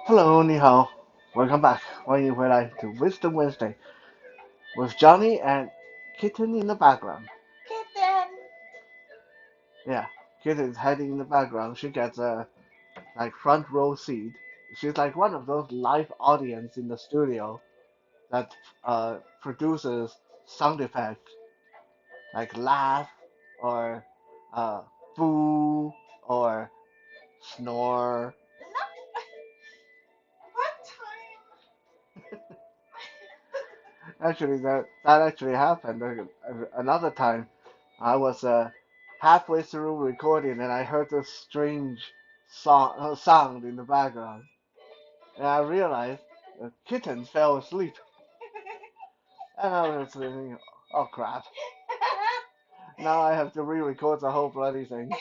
Hello，你好，Welcome back，欢迎回来to Wisdom Wednesday with Johnny and kitten in the background. Kitten. Yeah, kitten is hiding in the background. She gets a like front row seat. She's like one of those live audience in the studio that produces sound effects like laugh or uh boo or snore. No, what time? Actually, that actually happened. Another time, I was halfway through recording and I heard this strange sound in the background, and I realized the kitten fell asleep. And I was thinking, oh crap! Now I have to re-record the whole bloody thing.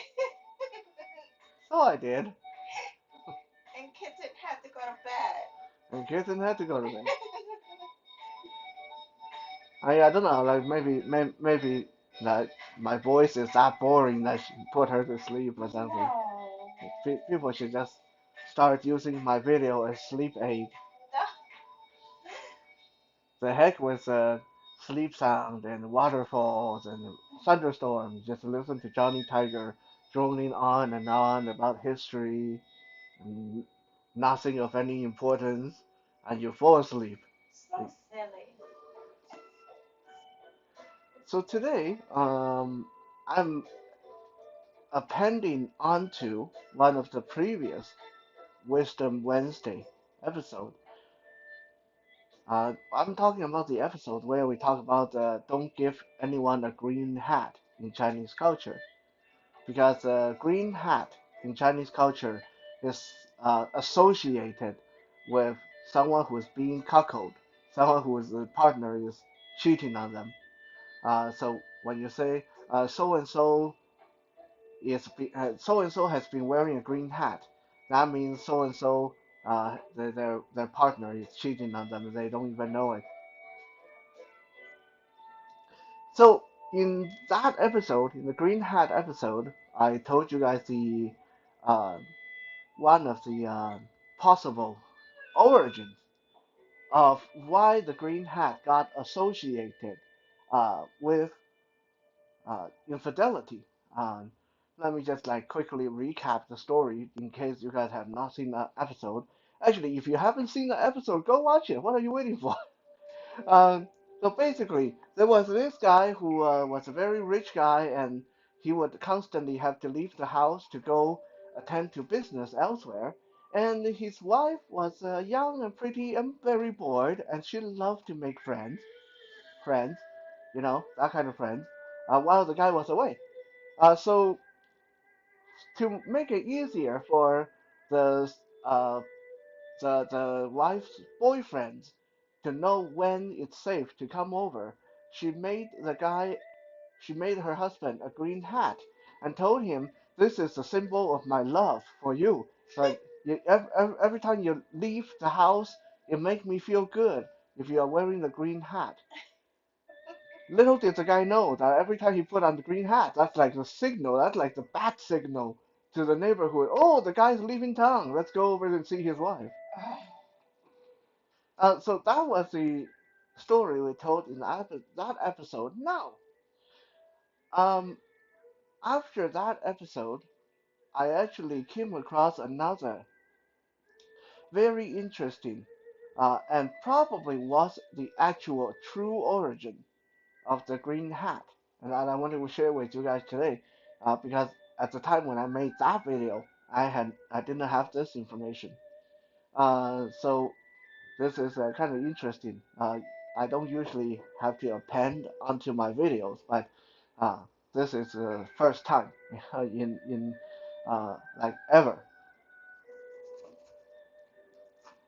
So I did, And Kitten had to go to bed. and kitten had to go to bed. I don't know, like maybe like my voice is that boring that she put her to sleep or something. No. People should just start using my video as sleep aid. No. The heck with sleep sound and waterfalls and thunderstorms. Just listen to Johnny Tiger droning on and on about history and nothing of any importance, and you fall asleep. So silly. So today, I'm appending onto one of the previous Wisdom Wednesday episode. I'm talking about the episode where we talk about don't give anyone a green hat in Chinese culture, because green hat in Chinese culture is associated with someone who is being cuckolded, someone whose partner is cheating on them. So when you say so and so so and so has been wearing a green hat, that means so and so their partner is cheating on them. They don't even know it. So in that episode, in the Green Hat episode, I told you guys the uh, one of the possible origins of why the Green Hat got associated with infidelity. Let me just like quickly recap the story in case you guys have not seen that episode. Actually, if you haven't seen the episode, go watch it. What are you waiting for? Um, so basically, there was this guy who was a very rich guy, and he would constantly have to leave the house to go attend to business elsewhere. And his wife was young and pretty and very bored, and she loved to make friends, that kind of friends, while the guy was away. So to make it easier for the uh, the wife's boyfriend to know when it's safe to come over, she made her husband a green hat and told him, "This is a symbol of my love for you. So every time you leave the house, it makes me feel good if you are wearing the green hat." Little did the guy know that every time he put on the green hat, that's like the signal, that's like the bat signal to the neighborhood. Oh, the guy's leaving town. Let's go over and see his wife. So that was the story we told in that episode. Now, um, after that episode, I actually came across another very interesting, and probably was the actual true origin of the green hat, and I wanted to share with you guys today, because at the time when I made that video, I didn't have this information. So this is kind of interesting. I don't usually have to append onto my videos, but uh, this is the first time in like ever.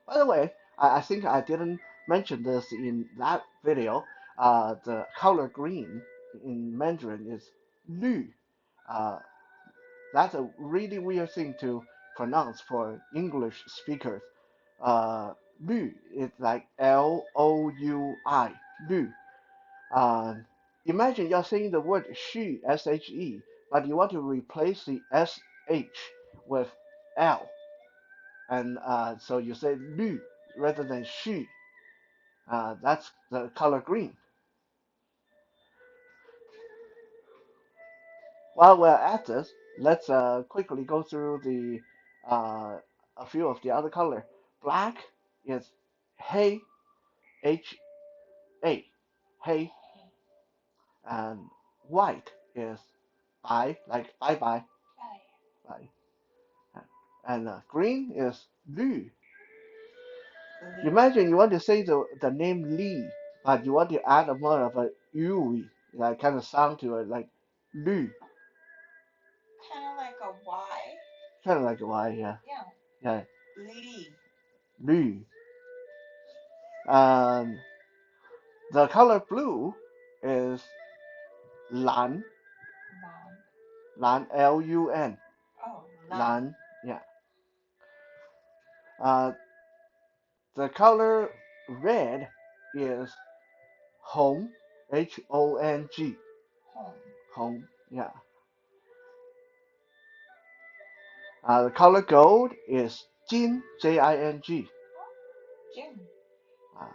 By the way, I think I didn't mention this in that video. The color green in Mandarin is 绿. Uh, that's a really weird thing to pronounce for English speakers. 绿 is like Loui, 绿. Uh, Imagine you're saying the word she, she, but you want to replace the sh with l. and so you say 绿 rather than 须. That's the color green. While we're at this, let's quickly go through uh, a few of the other color. Black is hey, H A, hey, and white is bye, like bye bye, bye. And green is 绿. Lee. Imagine you want to say the name Lee, but you want to add a more of a U, like kind of sound to it, like 绿, Kind of like a Y. kind of like a Y, yeah, Yeah. yeah, Lee. 绿. And the color blue is 蓝, Mom. 蓝 LUN, Oh, Lan. 蓝, yeah. Uh, the color red is 红, HONG, Home. 红, yeah. The color gold is 金, JING. Jim. Uh,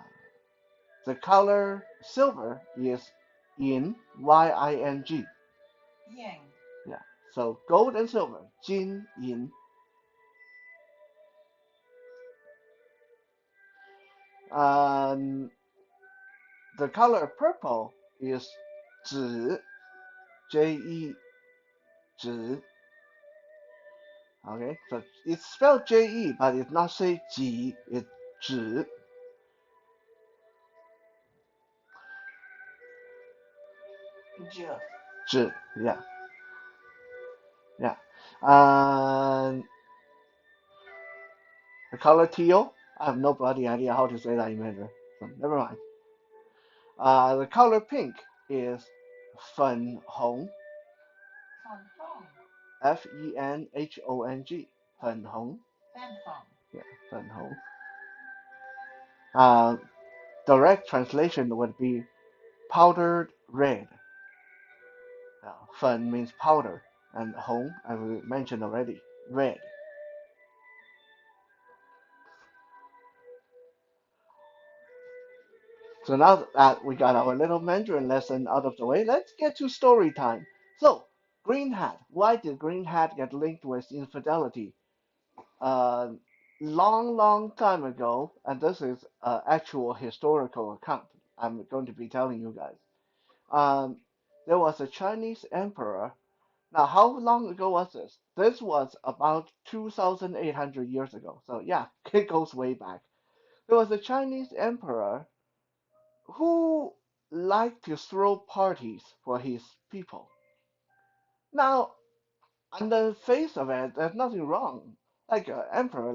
the color silver is 银, YING. Yang. Yeah. So gold and silver, 金, 银. Um, the color purple is 紫, JE, 紫. Okay, so it's spelled JE, but it's not say 己, it's 紫. J. 紫, yeah, yeah. And the color teal, I have no bloody idea how to say that in Mandarin, so never mind. The color pink is 粉红, Fun Fong. FENHONG, 粉红, Fan Fong. yeah, 粉红. Uh, direct translation would be powdered red. 粉 means powder, and 红, as we mentioned already, red. So now that we got our little Mandarin lesson out of the way, let's get to story time. So, Green Hat. Why did Green Hat get linked with infidelity? Uh, long time ago, and this is an actual historical account I'm going to be telling you guys. Um, there was a Chinese emperor. Now, how long ago was this? This was about 2,800 years ago. So yeah, it goes way back. There was a Chinese emperor who liked to throw parties for his people. Now, on the face of it, there's nothing wrong. Like an emperor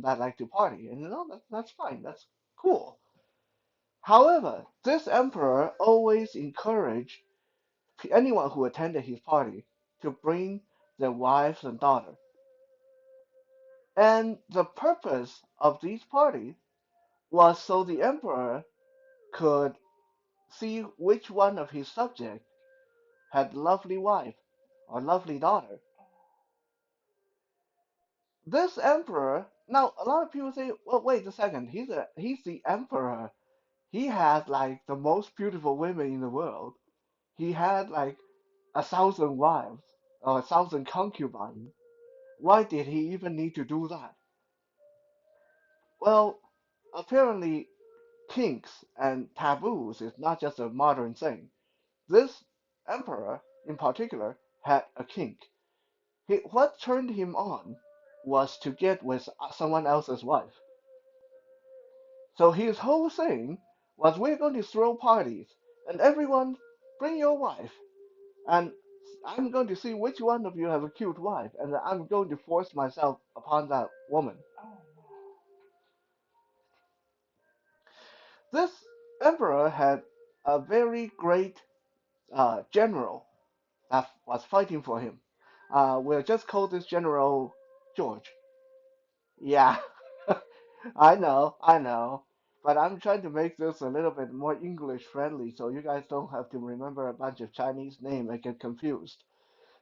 that like to party, and that's fine. That's cool. However, this emperor always encouraged anyone who attended his party to bring their wives and daughters. And the purpose of these parties was so the emperor could see which one of his subjects had lovely wife or lovely daughter. This emperor, now a lot of people say, well, wait a second, he's the emperor. He had like the most beautiful women in the world. He had like 1,000 wives or 1,000 concubines. Why did he even need to do that? Well, apparently kinks and taboos is not just a modern thing. This emperor in particular had a kink. What turned him on was to get with someone else's wife. So his whole thing was we're going to throw parties and everyone bring your wife and I'm going to see which one of you have a cute wife and I'm going to force myself upon that woman. Oh, This emperor had a very great general that was fighting for him. We'll just call this general George. Yeah, I know. But I'm trying to make this a little bit more English friendly so you guys don't have to remember a bunch of Chinese names and get confused.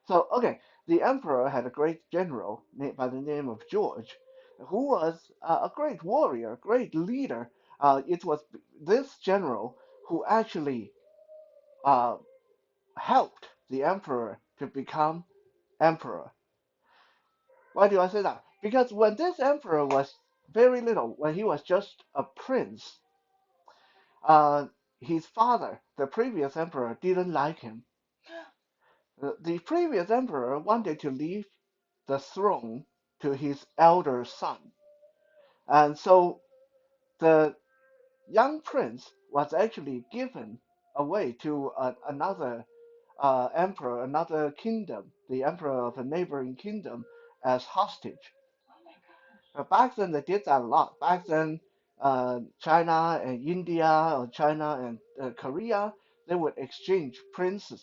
So, okay, the emperor had a great general by the name of George. who was a great warrior, great leader. It was this general who actually uh, helped the emperor to become emperor. Why do I say that? Because when this emperor was very little, when he was just a prince, uh, his father, the previous emperor, didn't like him. The previous emperor wanted to leave the throne to his elder son, and so the young prince was actually given away to another emperor, another kingdom, the emperor of a neighboring kingdom, as hostage. Oh my gosh. Back then they did that a lot. Back then, China and India, or China and Korea, they would exchange princesses,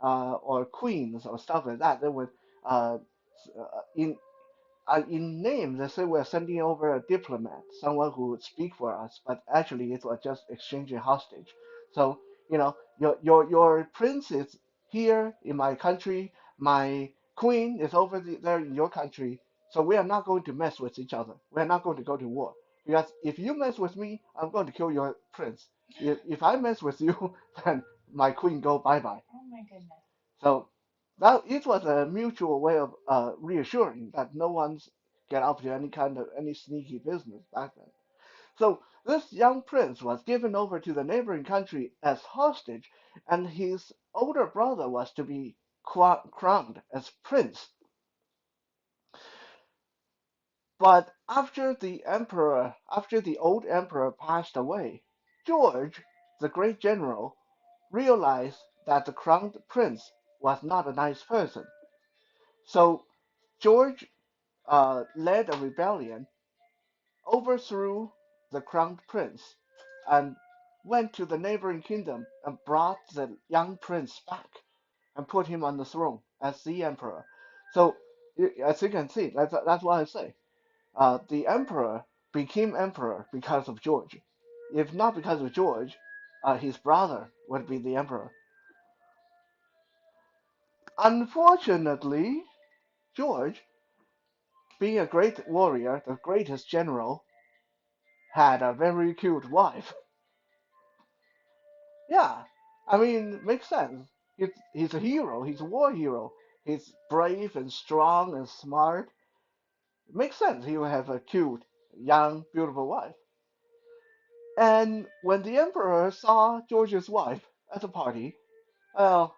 or queens or stuff like that. They would uh, in in name, they say we're sending over a diplomat, someone who would speak for us, but actually it was just exchanging hostage. So, your prince is here in my country, my queen is there in your country, so we are not going to mess with each other. We are not going to go to war. Because if you mess with me, I'm going to kill your prince. If I mess with you, then my queen go bye bye. Oh my goodness. So that it was a mutual way of reassuring that no one's get up to any sneaky business back then. So this young prince was given over to the neighboring country as hostage, and his older brother was to be crowned as prince. But after the old emperor passed away, George, the great general, realized that the crowned prince was not a nice person. So George led a rebellion, overthrew the crowned prince, and went to the neighboring kingdom and brought the young prince back and put him on the throne as the emperor. So, as you can see, that's why I say the emperor became emperor because of George. If not because of George, his brother would be the emperor. Unfortunately, George, being a great warrior, the greatest general, had a very cute wife. Yeah, I mean, makes sense. He's a hero. He's a war hero. He's brave and strong and smart. It makes sense. He will have a cute, young, beautiful wife. And when the emperor saw George's wife at the party, well,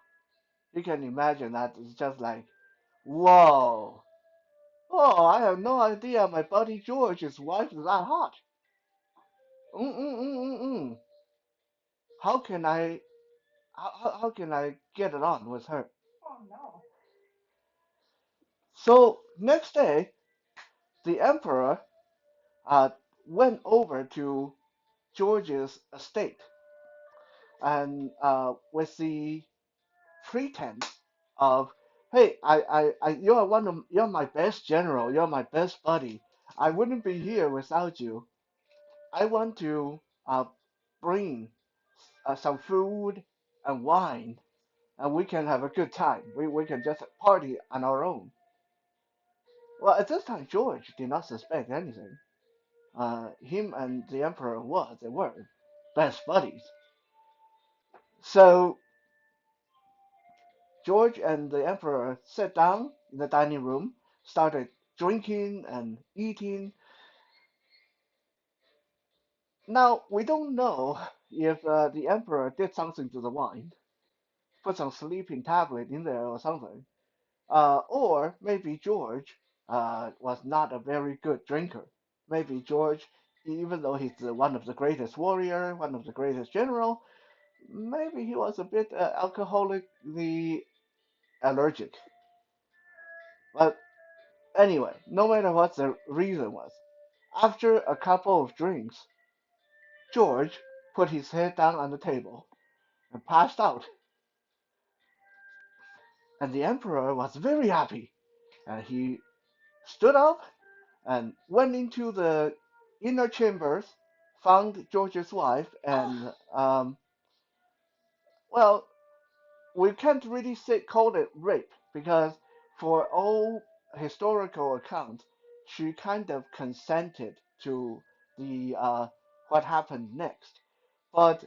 you can imagine that it's just like, whoa, oh, I have no idea my buddy George's wife is that hot. Mm. How can how can I get it on with her? Oh no. So next day, the emperor uh, went over to George's estate, and with the pretense of, hey, you're my best general, you're my best buddy. I wouldn't be here without you. I want to bring some food and wine, and we can have a good time. We can just party on our own. Well, at this time, George did not suspect anything. Him and the emperor they were best buddies. So George and the emperor sat down in the dining room, started drinking and eating. Now we don't know if the emperor did something to the wine, put some sleeping tablet in there or something, or maybe George was not a very good drinker. Maybe George, even though he's one of the greatest warrior, one of the greatest general, maybe he was a bit alcoholically allergic. But anyway, no matter what the reason was, after a couple of drinks, George put his head down on the table and passed out. And the emperor was very happy. And he stood up and went into the inner chambers, found George's wife, and well, we can't really call it rape because for all historical accounts, she kind of consented to the what happened next. But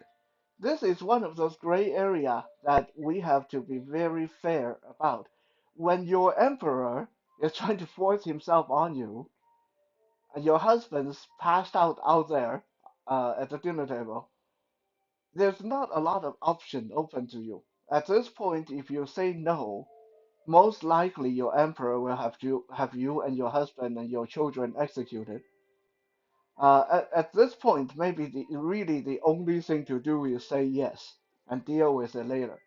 this is one of those gray area that we have to be very fair about. When your emperor is trying to force himself on you, and your husband's passed out there at the dinner table, there's not a lot of option open to you. At this point, if you say no, most likely your emperor will have you and your husband and your children executed. At this point, maybe really the only thing to do is say yes and deal with it later.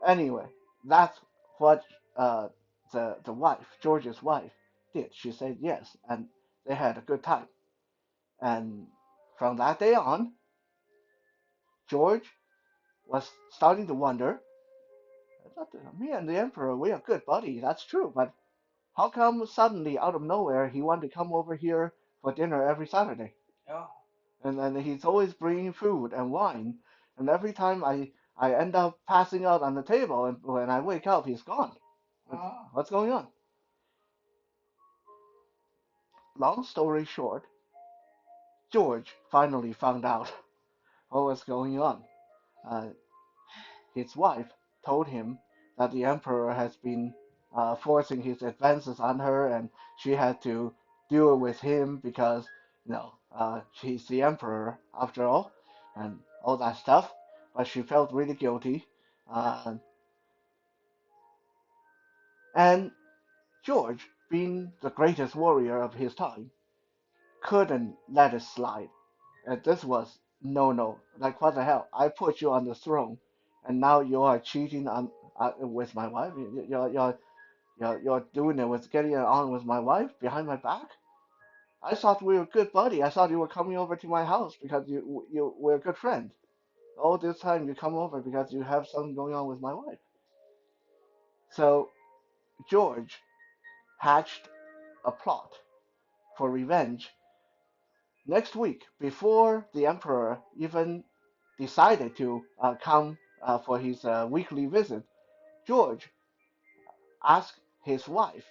Anyway, that's what the wife, George's wife, did. She said yes, and they had a good time. And from that day on, George was starting to wonder, me and the emperor, we are good buddies, that's true, but how come suddenly out of nowhere he wanted to come over here for dinner every Saturday? Oh. And then he's always bringing food and wine, and every time I end up passing out on the table, and when I wake up, he's gone. What's going on? Long story short, George finally found out what was going on. Uh, his wife told him that the emperor has been forcing his advances on her, and she had to deal with him because she's the emperor after all, and all that stuff. But she felt really guilty, uh, and George, being the greatest warrior of his time, couldn't let it slide. And this was no, no. Like what the hell? I put you on the throne, and now you are cheating on with my wife. You're doing it with getting it on with my wife behind my back. I thought we were good buddy. I thought you were coming over to my house because you were a good friend. All this time you come over because you have something going on with my wife. So George hatched a plot for revenge next week before the emperor even decided to come for his weekly visit. George asked his wife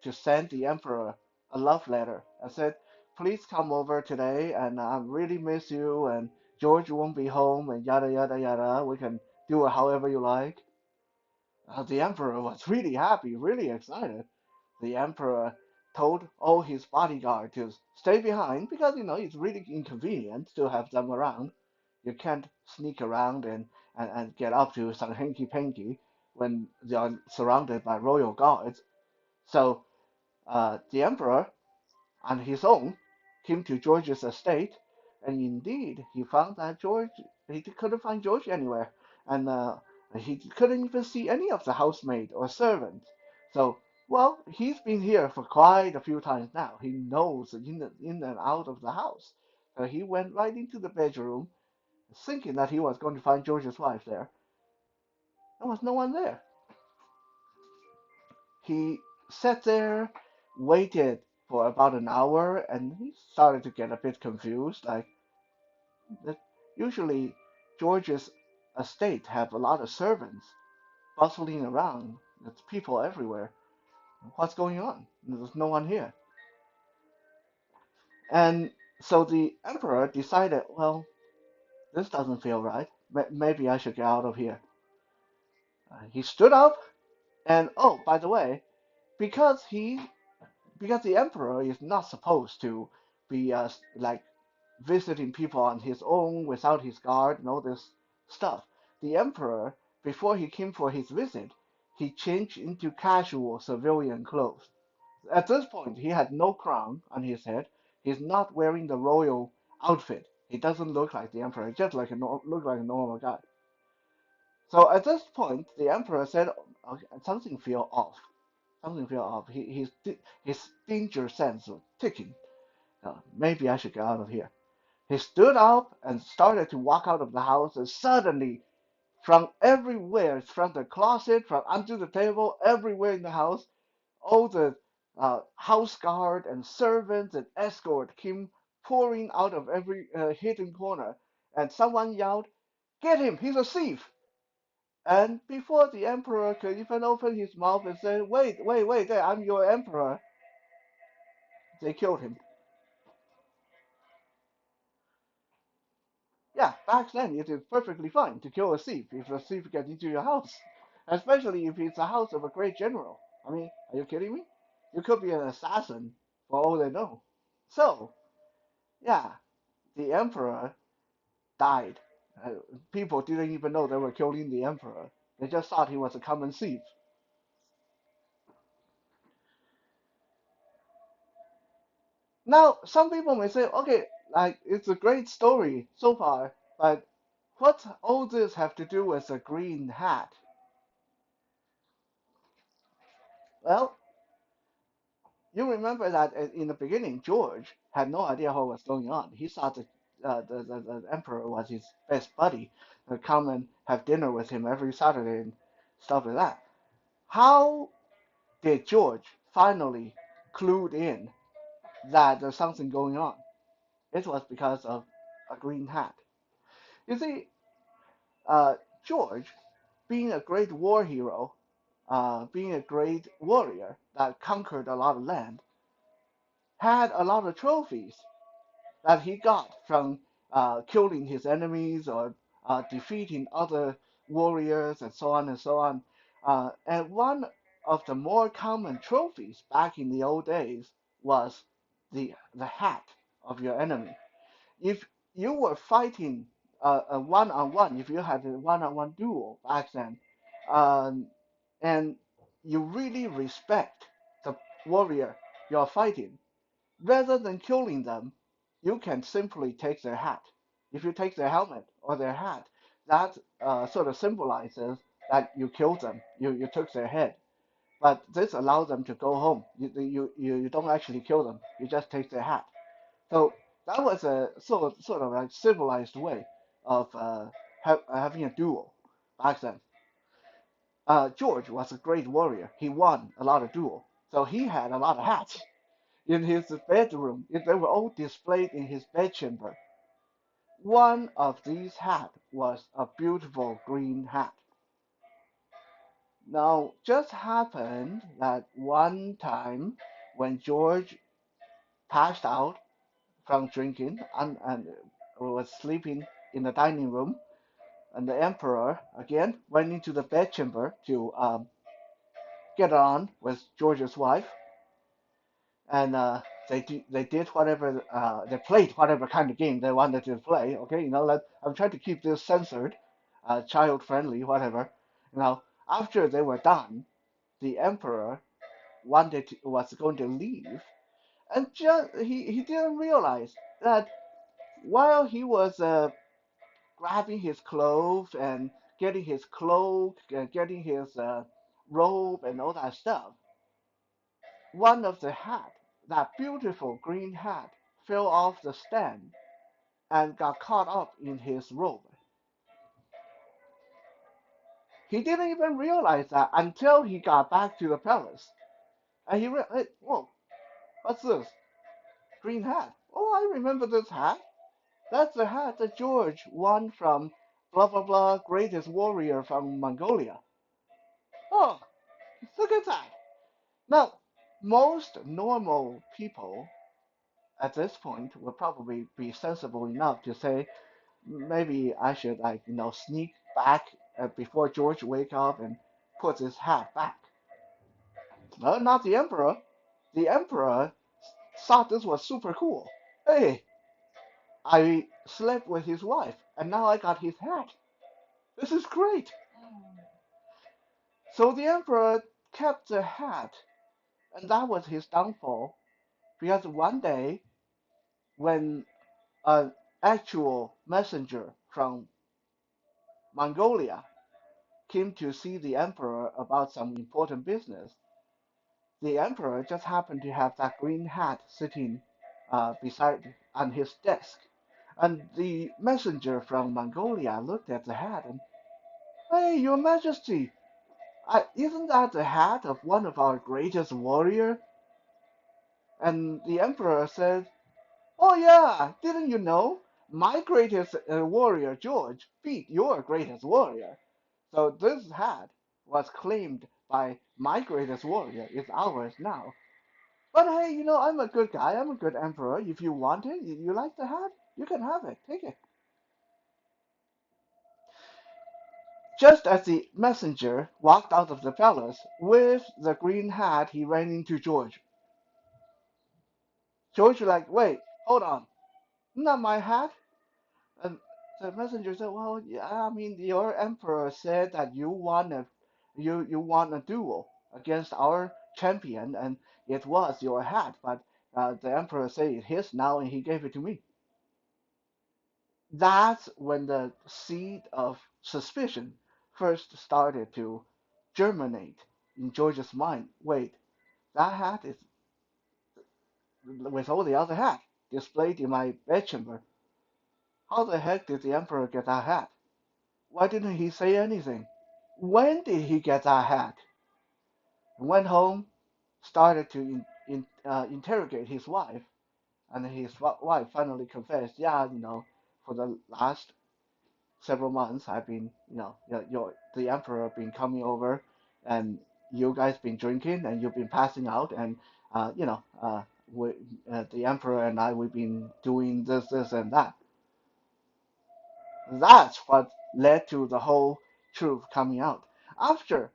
to send the emperor a love letter and said, "Please come over today, and I really miss you. And George won't be home, and yada yada yada. We can do it however you like." The emperor was really happy, really excited. The emperor told all his bodyguard to stay behind because it's really inconvenient to have them around. You can't sneak around and get up to some hanky panky when they are surrounded by royal guards. So the emperor, on his own, came to George's estate, and indeed he found that he couldn't find George anywhere, and he couldn't even see any of the housemaid or servants. So, well, he's been here for quite a few times now. He knows in and out of the house. So he went right into the bedroom, thinking that he was going to find George's wife there. There was no one there. He sat there, waited for about an hour, and he started to get a bit confused. Like that, usually George's estate have a lot of servants bustling around. There's people everywhere. What's going on? There's no one here. And so the emperor decided, well, this doesn't feel right. Maybe I should get out of here. He stood up, and oh, by the way, because because the emperor is not supposed to be like visiting people on his own without his guard and all this stuff. The emperor, before he came for his visit, he changed into casual civilian clothes. At this point, he had no crown on his head. He's not wearing the royal outfit. He doesn't look like the emperor. He just look like a normal guy. So at this point, the emperor said, okay, something feel off. Something feel off. His danger sense was ticking. Maybe I should get out of here. He stood up and started to walk out of the house, and suddenly, from everywhere, from the closet, from under the table, everywhere in the house, all the house guard and servants and escort came pouring out of every hidden corner, and someone yelled, "Get him! He's a thief!" And before the emperor could even open his mouth and say, "Wait, wait, wait! I'm your emperor," they killed him. Yeah, back then it is perfectly fine to kill a thief if a thief gets into your house, especially if it's the house of a great general. I mean, are you kidding me? You could be an assassin for all they know. So, yeah, the emperor died. Uh, People didn't even know they were killing the emperor. They just thought he was a common thief. Now, some people may say, okay, like it's a great story so far, but what all this have to do with a green hat? Well, you remember that in the beginning, George had no idea what was going on. He thought that the emperor was his best buddy, come and have dinner with him every Saturday and stuff like that. How did George finally clued in that there's something going on? It was because of a green hat. You see, uh, George, being a great war hero, being a great warrior that conquered a lot of land, had a lot of trophies that he got from killing his enemies or defeating other warriors and so on and so on. And one of the more common trophies back in the old days was the hat of your enemy. If you were fighting a one-on-one, if you had a one-on-one duel back then, um, and you really respect the warrior you're fighting, rather than killing them, you can simply take their hat. If you take their helmet or their hat, that sort of symbolizes that you killed them, you took their head. But this allows them to go home. You don't actually kill them, you just take their hat. So that was a sort of like civilized way of having a duel back then. George was a great warrior. He won a lot of duels, so he had a lot of hats in his bedroom. They were all displayed in his bedchamber. One of these hats was a beautiful green hat. Now, just happened that one time when George passed out from drinking and was sleeping in the dining room, and the emperor again went into the bedchamber to get on with George's wife, and they did whatever they played whatever kind of game they wanted to play. Okay, I'm trying to keep this censored, child friendly, whatever. After they were done, the emperor was going to leave, and just he didn't realize that while he was grabbing his clothes and getting his cloak, getting his robe and all that stuff, one of the hat, that beautiful green hat, fell off the stand and got caught up in his robe. He didn't even realize that until he got back to the palace. And he realized, whoa, what's this? Green hat. Oh, I remember this hat. That's the hat that George won from blah blah blah, greatest warrior from Mongolia. Oh, look at that. Now, most normal people at this point would probably be sensible enough to say, maybe I should sneak back before George wake up and put his hat back. No, not the emperor. The emperor thought this was super cool. Hey, I slept with his wife and now I got his hat. This is great. Mm. So the emperor kept the hat, and that was his downfall because one day when an actual messenger from Mongolia came to see the emperor about some important business, the emperor just happened to have that green hat sitting beside on his desk. And the messenger from Mongolia looked at the hat and, hey, Your Majesty, isn't that the hat of one of our greatest warrior? And the emperor said, oh yeah, didn't you know? My greatest warrior, George, beat your greatest warrior. So this hat was claimed by my greatest warrior. It's ours now. But hey, I'm a good guy. I'm a good emperor. If you want it, you like the hat, you can have it. Take it. Just as the messenger walked out of the palace with the green hat, he ran into George. George was like, wait, hold on, not my hat. And the messenger said, well, yeah, I mean, your emperor said that you want a duel against our champion, and it was your hat, but the emperor said it's his now, and he gave it to me. That's when the seed of suspicion first started to germinate in George's mind. Wait, that hat is with all the other hats displayed in my bedchamber. How the heck did the emperor get that hat? Why didn't he say anything? When did he get that hat? Went home, started to interrogate his wife, and his wife finally confessed, yeah, for the last several months, I've been, the emperor been coming over, and you guys been drinking, and you've been passing out, and uh, you know, uh, we, the emperor and I, we've been doing this, and that. That's what led to the whole truth coming out. After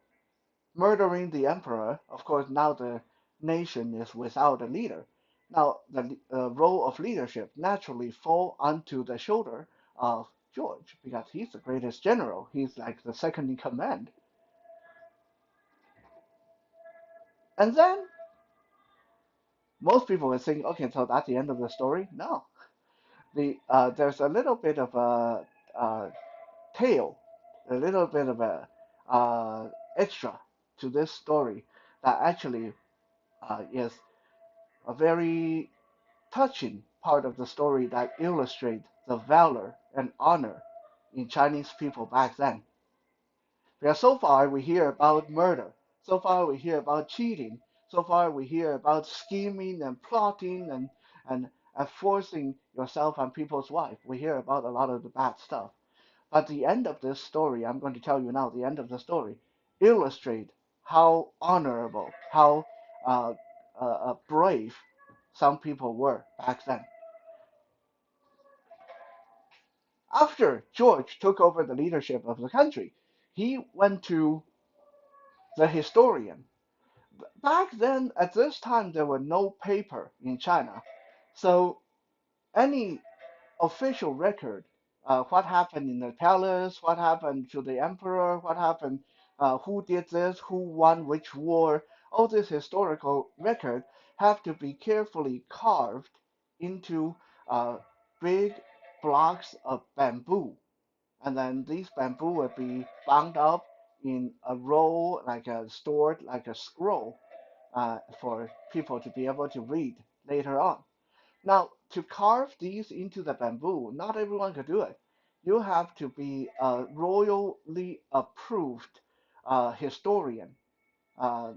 murdering the emperor, of course, now the nation is without a leader. Now the role of leadership naturally fall onto the shoulder of George because he's the greatest general. He's like the second in command. And then most people will think, okay, so that's the end of the story. No, there's a little bit of a tale, a little bit of a extra to this story that actually is a very touching part of the story that illustrates the valor and honor in Chinese people back then. Because so far we hear about murder, so far we hear about cheating, so far we hear about scheming and plotting and forcing yourself on people's wife. We hear about a lot of the bad stuff. But the end of this story, I'm going to tell you now, the end of the story illustrate how honorable, how uh, brave some people were back then. After George took over the leadership of the country, he went to the historian. Back then, at this time, there were no paper in China. So any official record, what happened in the palace, what happened to the emperor, what happened, who did this, who won which war, all these historical records have to be carefully carved into big blocks of bamboo, and then these bamboo will be bound up in a roll, like a stored like a scroll, for people to be able to read later on. Now, to carve these into the bamboo, not everyone could do it. You have to be a royally approved historian uh,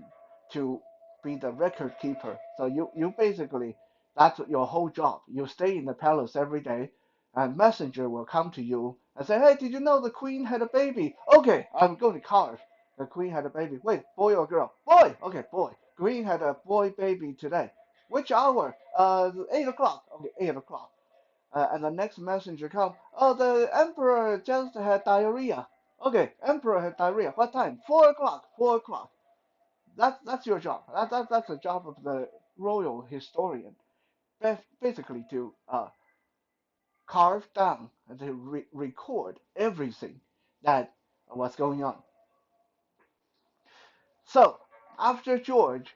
to be the record keeper. So you basically, that's your whole job. You stay in the palace every day, and messenger will come to you and say, hey, did you know the queen had a baby? Okay, I'm going to carve. The queen had a baby. Wait, boy or girl? Boy. Okay, boy. Queen had a boy baby today. Which hour? 8 o'clock. Okay, 8 o'clock. And the next messenger come. Oh, the emperor just had diarrhea. Okay, emperor had diarrhea. What time? 4 o'clock. 4 o'clock. That's your job. That's the job of the royal historian, basically to carve down and to record everything that was going on. So after George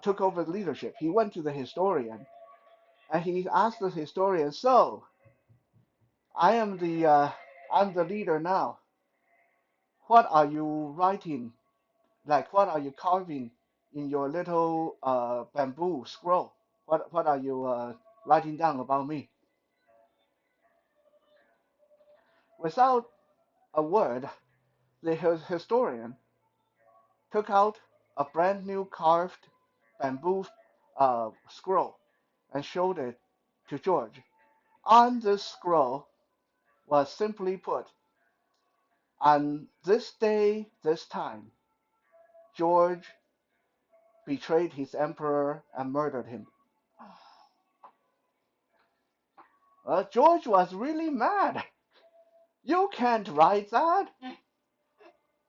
took over the leadership, he went to the historian and he asked the historian, "So I am I'm the leader now. What are you writing? Like what are you carving in your little bamboo scroll? What are you writing down about me?" Without a word, the historian took out a brand new carved bamboo scroll and showed it to George. On this scroll was simply put, on this day, this time, George betrayed his emperor and murdered him. George was really mad. You can't write that.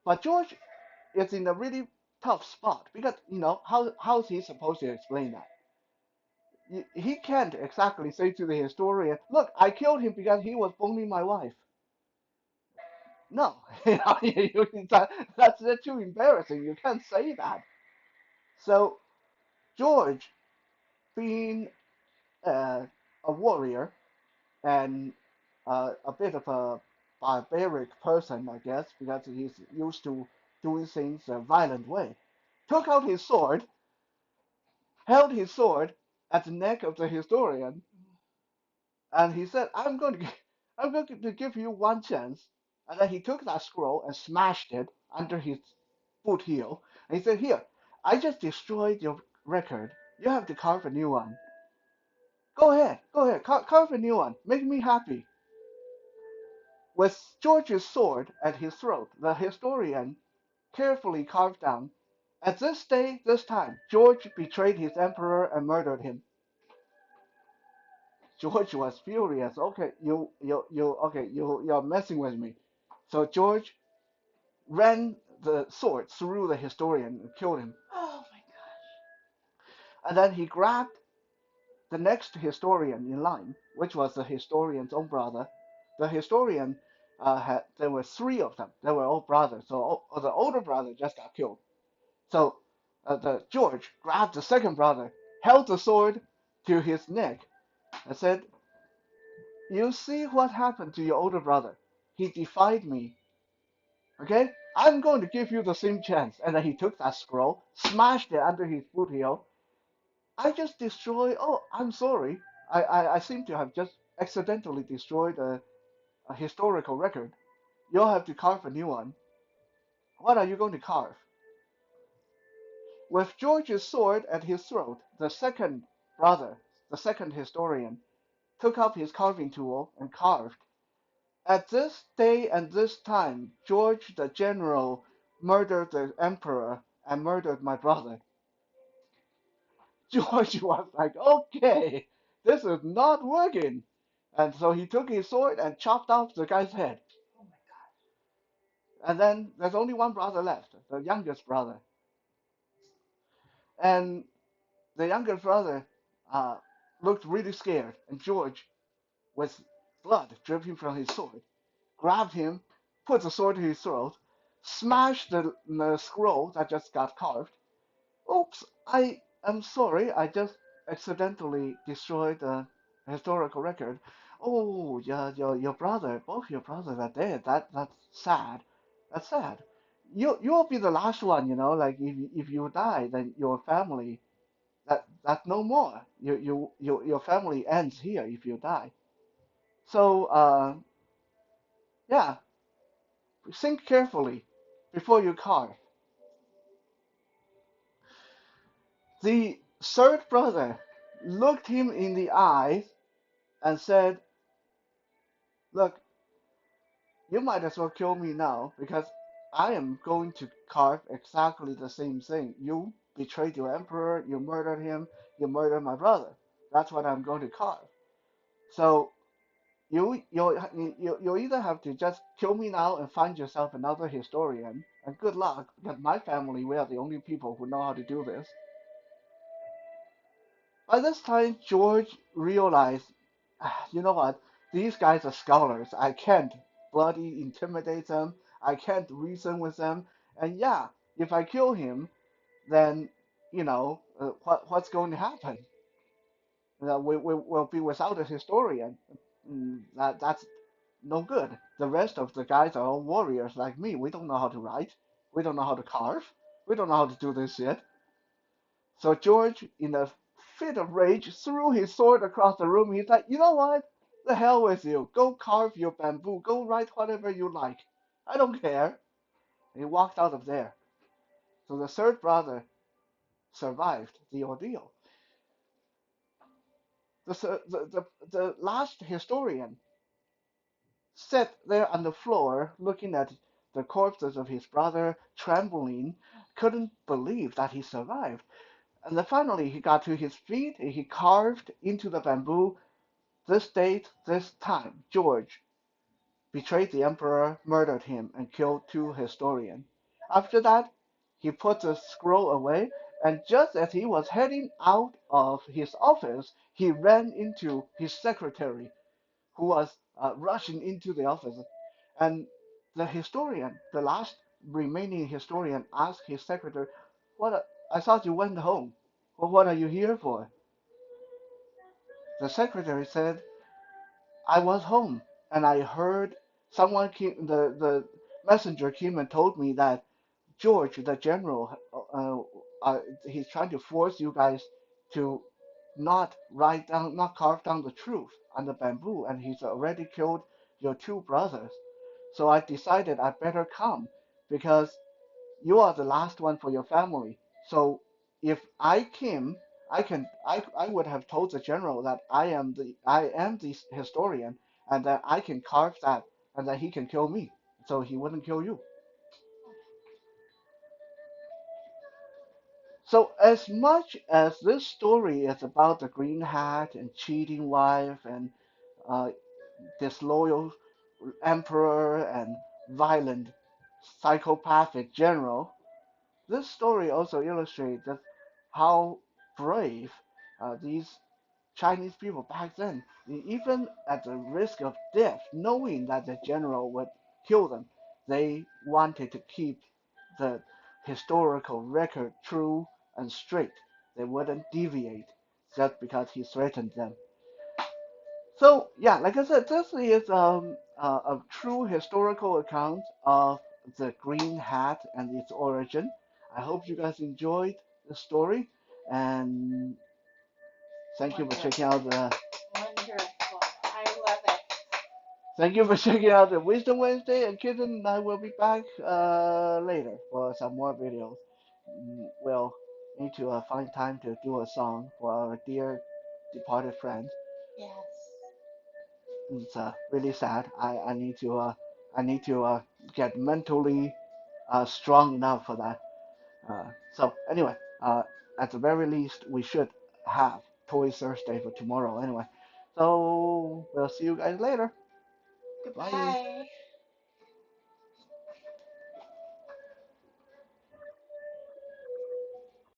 But George is in a really tough spot because how's he supposed to explain that? He can't exactly say to the historian, "Look, I killed him because he was boning my wife." No, that's too embarrassing. You can't say that. So George, being a warrior and a bit of a barbaric person, I guess, because he's used to doing things a violent way, took out his sword, held his sword at the neck of the historian, and he said, I'm going to give you one chance." And then he took that scroll and smashed it under his boot heel. And he said, "Here, I just destroyed your record. You have to carve a new one. Go ahead, carve a new one. Make me happy." With George's sword at his throat, the historian carefully carved down, "At this day, this time, George betrayed his emperor and murdered him." George was furious. "Okay, you're messing with me." So George ran the sword through the historian and killed him. Oh my And then he grabbed the next historian in line, which was the historian's own brother. The historian there were three of them. They were all brothers. So the older brother just got killed. So the George grabbed the second brother, held the sword to his neck, and said, "You see what happened to your older brother? He defied me. Okay? I'm going to give you the same chance." And then he took that scroll, smashed it under his boot heel. "I just destroyed. Oh, I'm sorry. I seem to have just accidentally destroyed a historical record. You'll have to carve a new one. What are you going to carve?" With George's sword at his throat, the second brother, the second historian, took up his carving tool and carved. "At this day and this time, George the general murdered the emperor and murdered my brother." George was like, "Okay, this is not working." And so he took his sword and chopped off the guy's head. god. Oh my god. And then there's only one brother left, the youngest brother. And the youngest brother uh, looked really scared. And George, with blood dripping from his sword, grabbed him, put the sword to his throat, smashed the scroll that just got carved. "Oops, I am sorry, I just accidentally destroyed a historical record." "Oh, yeah, your brother, both your brothers are dead. That's sad. That's sad. You'll be the last one, like if you die, then your family that's no more. Your family ends here if you die. So yeah, think carefully before you carve." The third brother looked him in the eyes and said, "Look, you might as well kill me now because I am going to carve exactly the same thing. You betrayed your emperor, you murdered him, you murdered my brother. That's what I'm going to carve. So you either have to just kill me now and find yourself another historian, and good luck, because my family, we are the only people who know how to do this." By this time, George realized, you know what? These guys are scholars. I can't bloody intimidate them. I can't reason with them. And yeah, if I kill him, then what's going to happen? We'll be without a historian. That's no good. The rest of the guys are all warriors like me. We don't know how to write. We don't know how to carve. We don't know how to do this shit. So George, in a fit of rage, threw his sword across the room. He's like, "You know what? The hell with you. Go carve your bamboo. Go write whatever you like. I don't care." And he walked out of there. So the third brother survived the ordeal. The last historian sat there on the floor looking at the corpses of his brother, trembling, couldn't believe that he survived. And then finally he got to his feet. He carved into the bamboo, this date, this time, George betrayed the emperor, murdered him, and killed two historians. After that, he put the scroll away, and just as he was heading out of his office, he ran into his secretary, who was rushing into the office. And the historian, the last remaining historian, asked his secretary, "What? I thought you went home. Well, what are you here for?" The secretary said, "I was home, and I heard someone came. The messenger came and told me that George, the general, he's trying to force you guys to not carve down the truth on the bamboo, and he's already killed your two brothers. So I decided I better come because you are the last one for your family. So if I came, I would have told the general that I am the historian and that I can carve that and that he can kill me. So he wouldn't kill you. So as much as this story is about the green hat and cheating wife and uh, disloyal emperor and violent psychopathic general, this story also illustrates just how brave these Chinese people back then, even at the risk of death, knowing that the general would kill them, they wanted to keep the historical record true and straight. They wouldn't deviate just because he threatened them. So yeah, like I said, this is a true historical account of the green hat and its origin. I hope you guys enjoyed the story, and thank you for checking Wonderful. out the Wonderful. I love it. thank you for checking out the Wisdom Wednesday. And Kitten and I will be back later for some more videos. We'll need to find time to do a song for our dear departed friend. Yes. It's really sad. I need to get mentally strong enough for that. So anyway, at the very least, we should have Toy Thursday for tomorrow. Anyway, so we'll see you guys later. Bye. Goodbye.